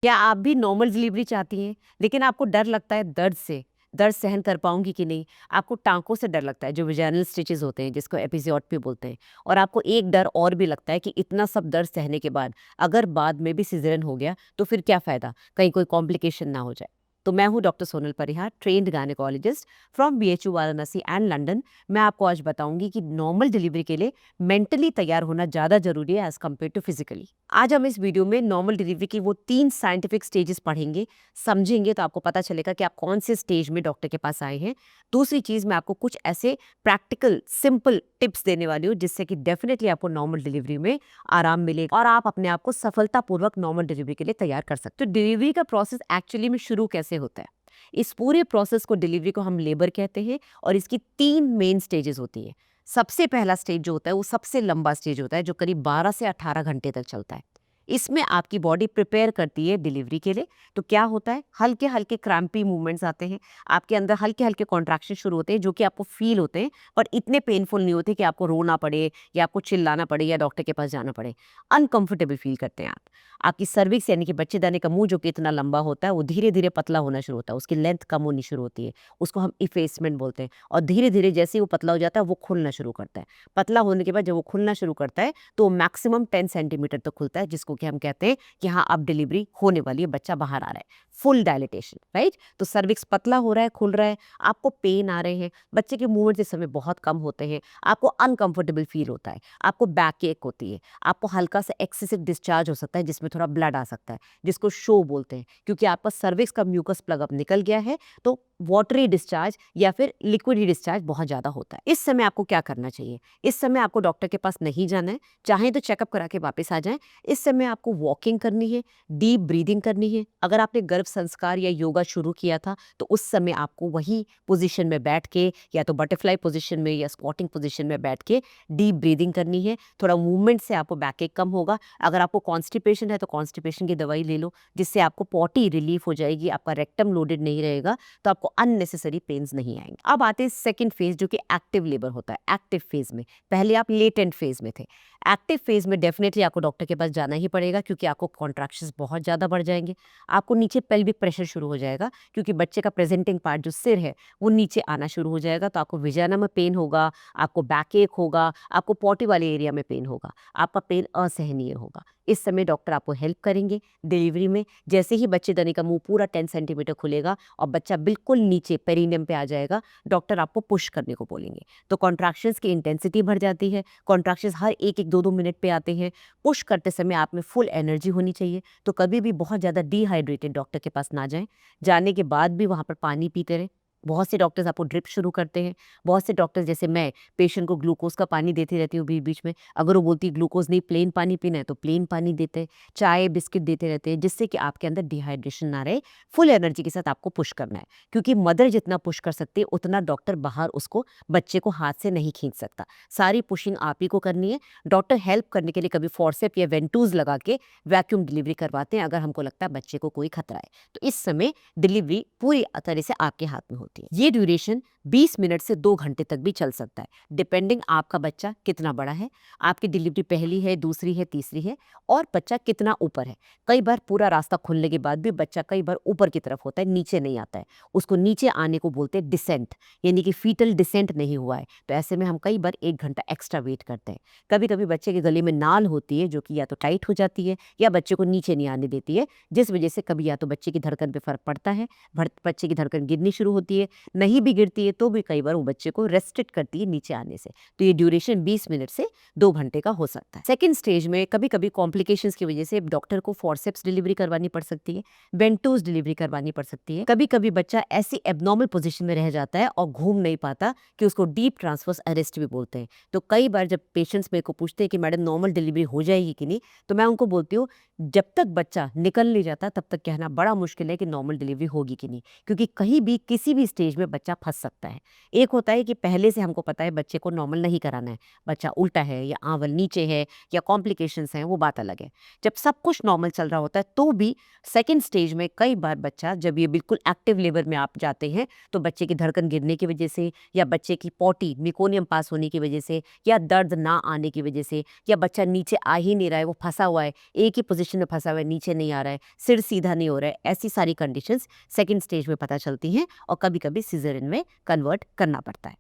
क्या आप भी नॉर्मल डिलीवरी चाहती हैं, लेकिन आपको डर लगता है दर्द से, दर्द सहन कर पाऊँगी कि नहीं? आपको टाँकों से डर लगता है, जो वेजाइनल स्टिचेज़ होते हैं, जिसको एपिज़ोड भी बोलते हैं। और आपको एक डर और भी लगता है कि इतना सब दर्द सहने के बाद, अगर बाद में भी सिज़ेरियन हो गया, तो फिर क्या फ़ायदा? कहीं कोई कॉम्प्लिकेशन ना हो जाए। तो मैं हूँ doctor Sonal Parihar, trained gynaecologist from BHU Varanasi and London. मैं आपको आज बताऊँगी कि नॉर्मल डिलीवरी के लिए मेंटली तैयार होना ज़्यादा ज़रूरी है एज़ कम्पेयर टू फिज़िकली। आज हम इस वीडियो में नॉर्मल डिलीवरी की वो 3 साइंटिफिक स्टेजेस पढ़ेंगे, समझेंगे, तो आपको पता चलेगा कि आप कौन से स्टेज में डॉक्टर के पास आए हैं। दूसरी चीज़, मैं आपको कुछ ऐसे प्रैक्टिकल सिंपल टिप्स देने वाली हूँ जिससे कि डेफिनेटली आपको नॉर्मल डिलीवरी में आराम मिलेगा और आप अपने आप को सफलतापूर्वक नॉर्मल डिलीवरी के लिए तैयार कर सकते हो। तो डिलीवरी का प्रोसेस एक्चुअली में शुरू कैसे होता है? इस पूरे प्रोसेस को, डिलीवरी को हम लेबर कहते हैं और इसकी 3 मेन स्टेजेस होती हैं। सबसे पहला स्टेज जो होता है वो सबसे लंबा स्टेज होता है, जो करीब 12 से 18 घंटे तक चलता है। इसमें आपकी बॉडी प्रिपेयर करती है डिलीवरी के लिए। तो क्या होता है, हल्के हल्के क्रैम्पी मूवमेंट्स आते हैं, आपके अंदर हल्के हल्के कॉन्ट्रैक्शन शुरू होते हैं, जो कि आपको फील होते हैं, पर इतने पेनफुल नहीं होते कि आपको रोना पड़े या आपको चिल्लाना पड़े या डॉक्टर के पास जाना पड़े। अनकंफर्टेबल फील करते हैं आप। आपकी सर्विक्स यानी कि बच्चेदानी का मुंह जो कि इतना लंबा होता है, वो धीरे धीरे पतला होना शुरू होता है, उसकी लेंथ कम होनी शुरू होती है। उसको हम इफेसमेंट बोलते हैं। और धीरे धीरे जैसे ही वो पतला हो जाता है, वो खुलना शुरू करता है। पतला होने के बाद जब वो खुलना शुरू करता है, तो मैक्सिमम 10 सेंटीमीटर तक खुलता है, जिसको कि हम कहते हैं कि हाँ, अब डिलीवरी होने वाली है, बच्चा बाहर आ रहा है। Full dilatation, right? तो सर्विक्स पतला हो रहा है, खुल रहा है, आपको पेन आ रहे हैं, बच्चे के मूवमेंट इस समय बहुत कम होते हैं, आपको अनकंफर्टेबल फील होता है, आपको बैक एक होती है, आपको हल्का सा एक्सेसिव डिस्चार्ज हो सकता है, जिसमें थोड़ा ब्लड आ सकता है, जिसको शो बोलते हैं, क्योंकि आपका सर्विक्स का म्यूकस प्लग अब निकल गया है। तो वाटरी डिस्चार्ज या फिर लिक्विडी डिस्चार्ज बहुत ज़्यादा होता है। इस समय आपको क्या करना चाहिए? इस समय आपको डॉक्टर के पास नहीं जाना है, चाहें तो चेकअप करा के वापस आ जाएं। इस समय आपको वॉकिंग करनी है, डीप ब्रीदिंग करनी है। अगर आपने गर्भ संस्कार या योगा शुरू किया था, तो उस समय आपको वही पोजीशन में बैठ के, या तो बटरफ्लाई पोजीशन में या स्क्वाटिंग पोजीशन में बैठ के डीप ब्रीदिंग करनी है। थोड़ा मूवमेंट से आपको बैकएक कम होगा। अगर आपको कॉन्स्टिपेशन है, तो कॉन्स्टिपेशन की दवाई ले लो, जिससे आपको पॉटी रिलीफ हो जाएगी, आपका रेक्टम लोडेड नहीं रहेगा, तो आपको अननेसेसरी पेन्स नहीं आएंगे। अब आते हैं सेकंड फेज, जो कि एक्टिव लेबर होता है। एक्टिव फेज में पहले आप लेटेंट फेज में थे। एक्टिव फेज में डेफिनेटली आपको डॉक्टर के पास जाना ही पड़ेगा, क्योंकि आपको कॉन्ट्रैक्शंस बहुत ज़्यादा बढ़ जाएंगे। आपको नीचे पेल्विक प्रेशर शुरू हो जाएगा, क्योंकि बच्चे का प्रेजेंटिंग पार्ट जो सिर है, वो नीचे आना शुरू हो जाएगा। तो आपको विजाना में पेन होगा, आपको बैक एक होगा, आपको पॉटी वाले एरिया में पेन होगा, आपका पेन असहनीय होगा। इस समय डॉक्टर आपको हेल्प करेंगे डिलीवरी में। जैसे ही बच्चेदानी का मुंह पूरा 10 सेंटीमीटर खुलेगा और बच्चा बिल्कुल नीचे पेरिनियम पे आ जाएगा, डॉक्टर आपको पुश करने को बोलेंगे। तो कॉन्ट्रैक्शंस की इंटेंसिटी बढ़ जाती है। कॉन्ट्रैक्शंस हर 1-1, 2-2 मिनट पे आते हैं। पुश करते समय आप में फुल एनर्जी होनी चाहिए। तो कभी भी बहुत ज़्यादा डिहाइड्रेटेड डॉक्टर के पास ना जाएं। जाने के बाद भी वहाँ पर पानी पीते रहें। बहुत से डॉक्टर्स आपको ड्रिप शुरू करते हैं। बहुत से डॉक्टर्स, जैसे मैं, पेशेंट को ग्लूकोज का पानी देती रहती हूँ बीच बीच में। अगर वो बोलती है ग्लूकोज नहीं, प्लेन पानी पीना है, तो प्लेन पानी देते हैं। चाय बिस्किट देते रहते हैं, जिससे कि आपके अंदर डिहाइड्रेशन ना रहे। फुल एनर्जी के साथ आपको पुश करना है, क्योंकि मदर जितना पुश कर सकती है, उतना डॉक्टर बाहर उसको, बच्चे को हाथ से नहीं खींच सकता। सारी पुशिंग आप ही को करनी है। डॉक्टर हेल्प करने के लिए कभी फोर्सेप या वेंटूज लगा के वैक्यूम डिलीवरी करवाते हैं, अगर हमको लगता है बच्चे को कोई खतरा है। तो इस समय डिलीवरी पूरी तरह से आपके हाथ में होती है। ये ड्यूरेशन 20 मिनट से 2 घंटे तक भी चल सकता है, डिपेंडिंग आपका बच्चा कितना बड़ा है, आपकी डिलीवरी पहली है, दूसरी है, तीसरी है, और बच्चा कितना ऊपर है। कई बार पूरा रास्ता खुलने के बाद भी बच्चा कई बार ऊपर की तरफ होता है, नीचे नहीं आता है। उसको नीचे आने को बोलते हैं डिसेंट, यानी कि फीटल डिसेंट नहीं हुआ है। तो ऐसे में हम कई बार 1 घंटा एक्स्ट्रा वेट करते हैं। कभी कभी बच्चे के गले में नाल होती है, जो कि या तो टाइट हो जाती है या बच्चे को नीचे नहीं आने देती है, जिस वजह से कभी या तो बच्चे की धड़कन पे फर्क पड़ता है, बच्चे की धड़कन गिरनी शुरू होती है। नहीं भी गिरती है, तो भी कई बार वो बच्चे को रेस्ट्रिक्ट करती है नीचे आने से। तो ये ड्यूरेशन 20 मिनट से 2 घंटे का हो सकता है। सेकंड स्टेज में कभी कभी कॉम्प्लिकेशंस की वजह से डॉक्टर को फॉरसेप्स डिलीवरी करवानी पड़ सकती है, बेंटोस डिलीवरी करवानी पड़ सकती है। कभी कभी बच्चा ऐसी एबनॉर्मल पोजीशन में रह जाता है और घूम नहीं पाता, कि उसको डीप ट्रांसवर्स अरेस्ट भी बोलते हैं। तो कई बार जब पेशेंट्स मेरे को पूछते हैं कि मैडम नॉर्मल डिलीवरी हो जाएगी कि नहीं, तो मैं उनको बोलती हूँ, जब तक बच्चा निकल नहीं जाता तब तक कहना बड़ा मुश्किल है कि नॉर्मल डिलीवरी होगी कि नहीं, क्योंकि कहीं भी किसी भी स्टेज में बच्चा फंस सकता है। सकता है। एक होता है कि पहले से हमको पता है बच्चे को नॉर्मल नहीं कराना है, बच्चा उल्टा है या आंवल नीचे है या कॉम्प्लिकेशंस हैं, वो बात अलग है। जब सब कुछ नॉर्मल चल रहा होता है तो भी सेकंड स्टेज में कई बार बच्चा, जब ये बिल्कुल एक्टिव लेबर में आप जाते हैं, तो बच्चे की धड़कन गिरने की वजह से या बच्चे की पॉटी मिकोनियम पास होने की वजह से या दर्द ना आने की वजह से या बच्चा नीचे आ ही नहीं रहा है, वो फंसा हुआ है, एक ही पोजीशन में फंसा हुआ है, नीचे नहीं आ रहा है, सिर सीधा नहीं हो रहा है, ऐसी सारी कंडीशंस सेकंड स्टेज में पता चलती हैं और कभी कभी सिजेरियन में कन्वर्ट करना पड़ता है।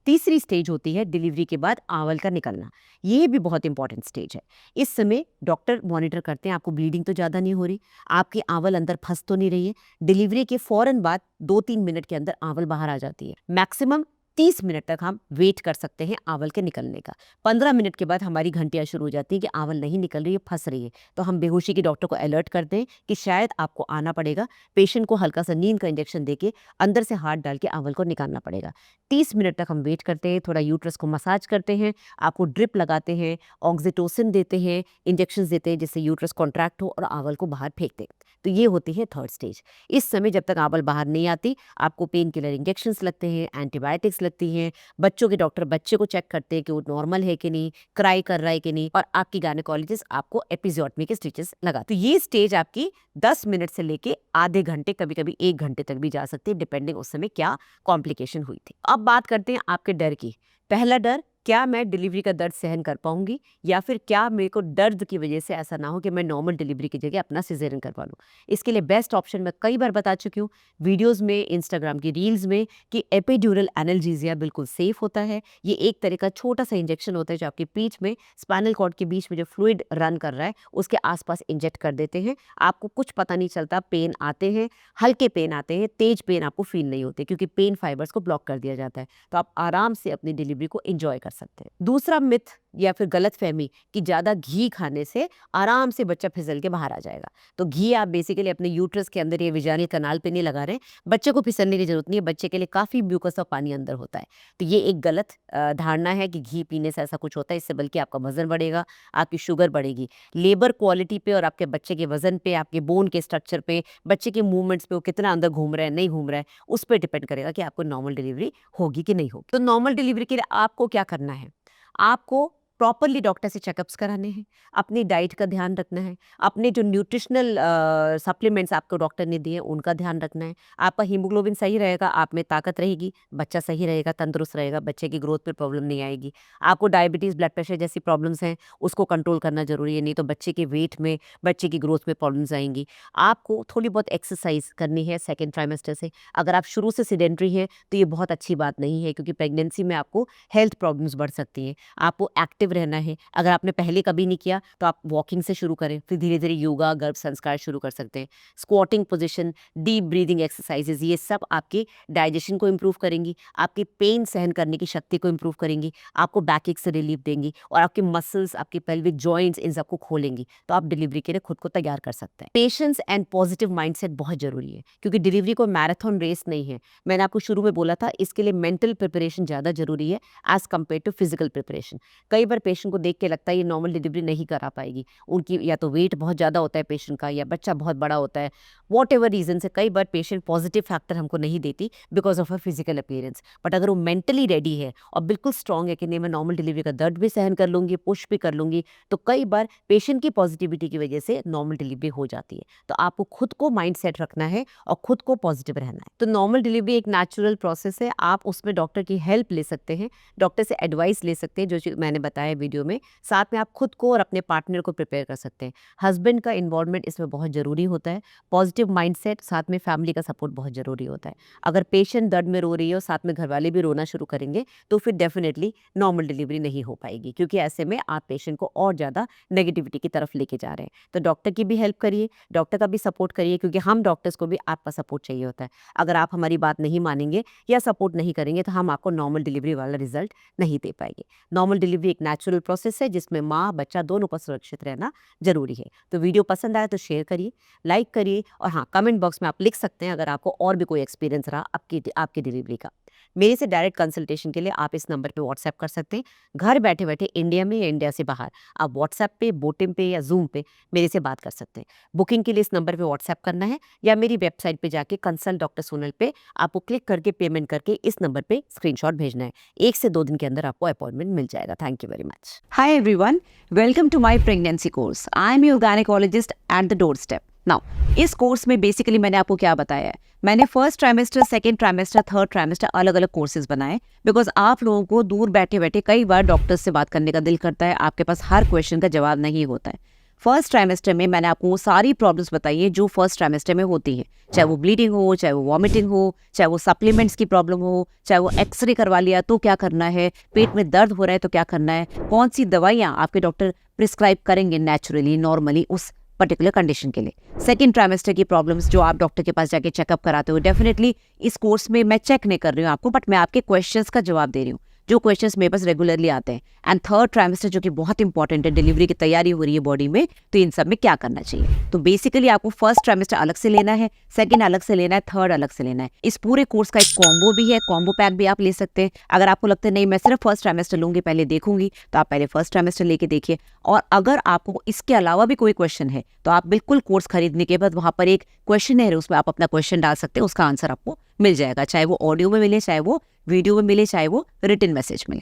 तीसरी स्टेज होती है डिलीवरी के बाद आंवल का निकलना। ये भी बहुत इंपॉर्टेंट स्टेज है। इस समय डॉक्टर मॉनिटर करते हैं आपको ब्लीडिंग तो ज़्यादा नहीं हो रही, आपकी आंवल अंदर फंस तो नहीं रही है। डिलीवरी के फ़ौरन बाद 2-3 मिनट के अंदर आंवल बाहर आ जाती है। मैक्सिमम 30 मिनट तक हम वेट कर सकते हैं आंवल के निकलने का। 15 मिनट के बाद हमारी घंटियाँ शुरू हो जाती हैं कि आंवल नहीं निकल रही है, फंस रही है। तो हम बेहोशी के डॉक्टर को अलर्ट करते हैं कि शायद आपको आना पड़ेगा। पेशेंट को हल्का सा नींद का इंजेक्शन देके अंदर से हाथ डाल के आंवल को निकालना पड़ेगा। 30 मिनट तक हम वेट करते हैं, थोड़ा यूट्रस को मसाज करते हैं, आपको ड्रिप लगाते हैं, ऑक्सीटोसिन देते हैं, इंजेक्शंस देते हैं जिससे यूट्रस कॉन्ट्रैक्ट हो और आंवल को बाहर फेंक दें। तो ये होती है थर्ड स्टेज। इस समय जब तक आंवल बाहर नहीं आती, आपको पेन किलर इंजेक्शंस लगते हैं, एंटीबायोटिक्स लगती हैं। बच्चों के डॉक्टर बच्चे को चेक करते हैं कि वो नॉर्मल है कि नहीं, क्राई कर रहा है कि नहीं, और आपकी गायनेकोलॉजिस्ट आपको एपिज़ोटमी के स्टिचेस लगाते हैं। तो ये स्टेज आपकी 10 मिनट से लेके आधे घंटे, कभी-कभी 1 घंटे तक भी जा सकती है, डिपेंडिंग उस समय क्या कॉम्प्लिकेशन हुई थी। अब बात करते हैं आपके डर की। पहला डर, क्या मैं डिलीवरी का दर्द सहन कर पाऊंगी, या फिर क्या मेरे को दर्द की वजह से ऐसा ना हो कि मैं नॉर्मल डिलीवरी की जगह अपना सिजेरियन करवा लूँ। इसके लिए बेस्ट ऑप्शन मैं कई बार बता चुकी हूँ वीडियोस में, इंस्टाग्राम की रील्स में, कि एपिड्यूरल एनाल्जेसिया बिल्कुल सेफ होता है। ये एक तरह का छोटा सा इंजेक्शन होता है जो आपकी पीठ में, स्पाइनल कॉर्ड के बीच में जो फ्लूइड रन कर रहा है उसके आसपास इंजेक्ट कर देते हैं। आपको कुछ पता नहीं चलता, पेन आते हैं, हल्के पेन आते हैं, तेज पेन आपको फील नहीं होते क्योंकि पेन फाइबर्स को ब्लॉक कर दिया जाता है। तो आप आराम से अपनी डिलीवरी को एंजॉय कर सकते हैं। दूसरा मिथ या फिर गलत फहमी कि ज़्यादा घी खाने से आराम से बच्चा फिसल के बाहर आ जाएगा। तो घी आप बेसिकली अपने यूट्रस के अंदर या विजाइनल कनाल पे नहीं लगा रहे हैं। बच्चे को फिसलने की जरूरत नहीं है, बच्चे के लिए काफ़ी म्यूकस और पानी अंदर होता है। तो ये एक गलत धारणा है कि घी पीने से ऐसा कुछ होता है। इससे बल्कि आपका वजन बढ़ेगा, आपकी शुगर बढ़ेगी। लेबर क्वालिटी पे और आपके बच्चे के वजन पे, आपके बोन के स्ट्रक्चर पे, बच्चे के मूवमेंट्स पे, वो कितना अंदर घूम रहा है नहीं घूम रहा है, उस पर डिपेंड करेगा कि आपको नॉर्मल डिलीवरी होगी कि नहीं होगी। तो नॉर्मल डिलीवरी के लिए आपको क्या करना है? आपको प्रॉपरली डॉक्टर से चेकअप्स कराने हैं, अपनी डाइट का ध्यान रखना है, अपने जो न्यूट्रिशनल सप्लीमेंट्स आपको डॉक्टर ने दिए हैं उनका ध्यान रखना है। आपका हीमोग्लोबिन सही रहेगा, आप में ताकत रहेगी, बच्चा सही रहेगा, तंदुरुस्त रहेगा, बच्चे की ग्रोथ पे प्रॉब्लम नहीं आएगी। आपको डायबिटीज़, ब्लड प्रेशर जैसी प्रॉब्लम्स हैं, उसको कंट्रोल करना ज़रूरी है, नहीं तो बच्चे के वेट में, बच्चे की ग्रोथ में प्रॉब्लम्स आएंगी। आपको थोड़ी बहुत एक्सरसाइज करनी है सेकेंड ट्राइमेस्टर से। अगर आप शुरू से सीडेंट्री हैं तो ये बहुत अच्छी बात नहीं है, क्योंकि प्रेगनेंसी में आपको हेल्थ प्रॉब्लम्स बढ़ सकती हैं। आपको एक्टिव रहना है। अगर आपने पहले कभी नहीं किया तो आप वॉकिंग से शुरू करें, फिर धीरे-धीरे योगा, गर्भ संस्कार शुरू कर सकते हैं। Squatting position, deep breathing exercises, ये सब आपके डाइजेशन को इम्प्रूव करेंगी, आपकी पेन सहन करने की शक्ति को इम्प्रूव करेंगी, आपको बैकएक से रिलीफ देंगी और आपके मसल्स, आपके पेल्विक जॉइंट्स, इन सबको खोलेंगी। तो आप डिलीवरी के लिए खुद को तैयार कर सकते हैं। पेशेंस एंड पॉजिटिव माइंडसेट बहुत जरूरी है, क्योंकि डिलीवरी कोई मैराथन रेस नहीं है। मैंने आपको शुरू में बोला था, इसके लिए मेंटल प्रिपरेशन ज़्यादा जरूरी है as compared to physical preparation. कई बार पेशेंट को देख के लगता है ये नॉर्मल डिलीवरी नहीं करा पाएगी, उनकी या तो वेट बहुत ज़्यादा होता है पेशेंट का, या बच्चा बहुत बड़ा होता है, वॉट एवर रीजन से कई बार पेशेंट पॉजिटिव फैक्टर हमको नहीं देती because of a physical appearance. But अगर वो मेंटली रेडी है और बिल्कुल स्ट्रांग है कि नहीं, मैं नॉर्मल डिलीवरी का दर्द भी सहन कर लूँगी, पुश भी कर लूँगी, तो कई बार पेशेंट की पॉजिटिविटी की वजह से नॉर्मल डिलीवरी हो जाती है। तो आपको खुद को माइंड सेट रखना है और खुद को पॉजिटिव रहना है। तो नॉर्मल डिलीवरी एक नेचुरल प्रोसेस है, आप उसमें डॉक्टर की हेल्प ले सकते हैं, डॉक्टर से एडवाइस ले सकते हैं, जो मैंने बताया वीडियो में। साथ में आप खुद को और अपने पार्टनर को प्रिपेयर कर सकते हैं। हस्बैंड का इन्वॉल्वमेंट इसमें बहुत ज़रूरी होता है। पॉजिटिव माइंडसेट, साथ में फैमिली का सपोर्ट बहुत ज़रूरी होता है। अगर पेशेंट दर्द में रो रही है और साथ में घरवाले भी रोना शुरू करेंगे तो फिर डेफिनेटली नॉर्मल डिलीवरी नहीं हो पाएगी, क्योंकि ऐसे में आप पेशेंट को और ज़्यादा नेगेटिविटी की तरफ लेके जा रहे हैं। तो डॉक्टर की भी हेल्प करिए, डॉक्टर का भी सपोर्ट करिए, क्योंकि हम डॉक्टर्स को भी आपका सपोर्ट चाहिए होता है। अगर आप हमारी बात नहीं मानेंगे या सपोर्ट नहीं करेंगे तो हम आपको नॉर्मल डिलीवरी वाला रिजल्ट नहीं दे पाएंगे। नॉर्मल डिलीवरी एक नेचुरल प्रोसेस है जिसमें माँ बच्चा दोनों का सुरक्षित रहना जरूरी है। तो वीडियो पसंद आया तो शेयर करिए, लाइक करिए, और हाँ, कमेंट बॉक्स में आप लिख सकते हैं अगर आपको और भी कोई एक्सपीरियंस रहा आपकी डिलीवरी का। मेरे से डायरेक्ट कंसल्टेशन के लिए आप इस नंबर पे व्हाट्सएप कर सकते हैं। घर बैठे बैठे इंडिया में या इंडिया से बाहर आप व्हाट्सएप पे, बोटिम पे या जूम पे मेरे से बात कर सकते हैं। बुकिंग के लिए इस नंबर पे व्हाट्सएप करना है या मेरी वेबसाइट पे जाके कंसल्ट डॉक्टर सोनल पे आपको क्लिक करके पेमेंट करके इस नंबर पे स्क्रीनशॉट भेजना है। 1 से 2 दिन के अंदर आपको अपॉइंटमेंट मिल जाएगा। Thank you very much. Hi everyone, welcome to my pregnancy course. I am your gynecologist at the doorstep. Now, इस कोर्स में बेसिकली मैंने आपको क्या बताया है, मैंने first trimester, second trimester, third trimester अलग अलग कोर्सेज बनाए बिकॉज आप लोगों को दूर बैठे बैठे कई बार डॉक्टर्स से बात करने का दिल करता है, आपके पास हर क्वेश्चन का जवाब नहीं होता है। फर्स्ट ट्राइमेस्टर में मैंने आपको वो सारी प्रॉब्लम्स बताई है जो फर्स्ट ट्राइमेस्टर में होती है, चाहे वो ब्लीडिंग हो, चाहे वो वॉमिटिंग हो, चाहे वो सप्लीमेंट्स की प्रॉब्लम हो, चाहे वो एक्सरे करवा लिया तो क्या करना है, पेट में दर्द हो रहा है तो क्या करना है, कौन सी दवाइयाँ आपके डॉक्टर प्रिस्क्राइब करेंगे नेचुरली नॉर्मली उस पर्टिकुलर कंडीशन के लिए। सेकेंड ट्राइमेस्टर की प्रॉब्लम्स जो आप डॉक्टर के पास जाके चेकअप कराते हो, डेफिनेटली इस कोर्स में मैं चेक नहीं कर रही हूँ आपको, बट मैं आपके क्वेश्चंस का जवाब दे रही हूँ जो क्वेश्चंस मेरे पास रेगुलरली आते हैं। एंड थर्ड ट्राइमेस्टर जो कि बहुत इंपॉर्टेंट है, डिलीवरी की तैयारी हो रही है बॉडी में, तो इन सब में क्या करना चाहिए। तो बेसिकली आपको फर्स्ट ट्राइमेस्टर अलग से लेना है, सेकंड अलग से लेना है, थर्ड अलग से लेना है। इस पूरे कोर्स का एक कॉम्बो भी है, कॉम्बो पैक भी आप ले सकते हैं। अगर आपको लगता है नहीं मैं सिर्फ फर्स्ट ट्राइमेस्टर लूंगी, पहले देखूंगी, तो आप पहले फर्स्ट ट्राइमेस्टर लेके देखिए। और अगर आपको इसके अलावा भी कोई क्वेश्चन है तो आप बिल्कुल कोर्स खरीदने के बाद वहाँ पर एक क्वेश्चन है, उसमें आप अपना क्वेश्चन डाल सकते हैं, उसका आंसर आपको मिल जाएगा, चाहे वो ऑडियो में मिले, चाहे वो वीडियो में मिले, चाहे वो रिटन मैसेज मिले।